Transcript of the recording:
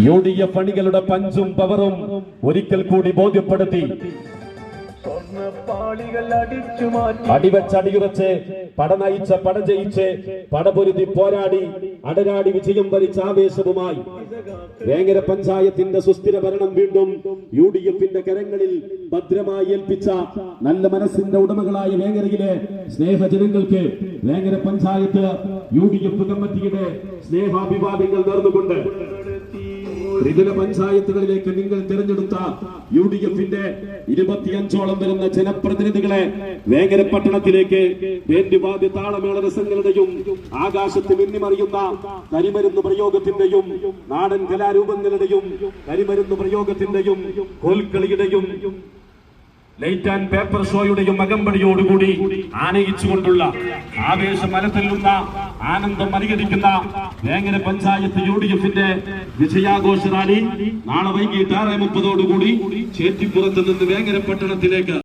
UDF അണികളുടെ പഞ്ചും പവറും ഒരിക്കൽ കൂടി ബോധ്യപ്പെടുത്തി. അടിവച്ചടിയുറച്ച് പടനയിച്ച പടജയിച്ച് പടപൊരുതി പോരാടി അടരാടി വിജയം വരിച്ച ആവേശവുമായി വേങ്ങര പഞ്ചായത്തിന്റെ സുസ്ഥിര ഭരണം വീണ്ടും UDFന്റെ കരങ്ങളിൽ ഭദ്രമായി ഏൽപ്പിച്ച നല്ല മനസ്സിന്റെ ഉടമകളായ വേങ്ങരയിലെ സ്നേഹജനങ്ങൾക്ക് വേങ്ങര പഞ്ചായത്ത് UDF കമ്മിറ്റിയുടെ സ്നേഹാഭിവാദ്യങ്ങൾ നേർന്നുകൊണ്ട് ത്രിതല പഞ്ചായത്തുകളിലേക്ക് നിങ്ങൾ തിരഞ്ഞെടുത്ത UDFന്റെ 25ഓളം വരുന്ന ജനപ്രതിനിധികളെ വേങ്ങര പട്ടണത്തിലേക്ക് വേണ്ടുവാദ്യ താളമേള രസങ്ങളുടെയും ആകാശത്ത് മിന്നിമറിയുന്ന കരിമരുന്ന് പ്രയോഗത്തിന്റെയും നാടൻ കലാരൂപങ്ങളുടെയും കരിമരുന്ന് പ്രയോഗത്തിന്റെയും കോൽക്കളിയുടെയും ലൈറ്റ് ആൻഡ് പേപ്പർ ഷോയുടെയും അകമ്പടിയോടുകൂടി ആനയിച്ചുകൊണ്ടുള്ള ആവേശം അലതല്ലുന്ന ആനന്ദം അനുകരിക്കുന്ന വേങ്ങര പഞ്ചായത്ത് UDFന്റെ വിജയാഘോഷ റാലി നാളെ വൈകിട്ട് 6:30 ചേറ്റിപ്പുറത്ത് നിന്ന് വേങ്ങര പട്ടണത്തിലേക്ക്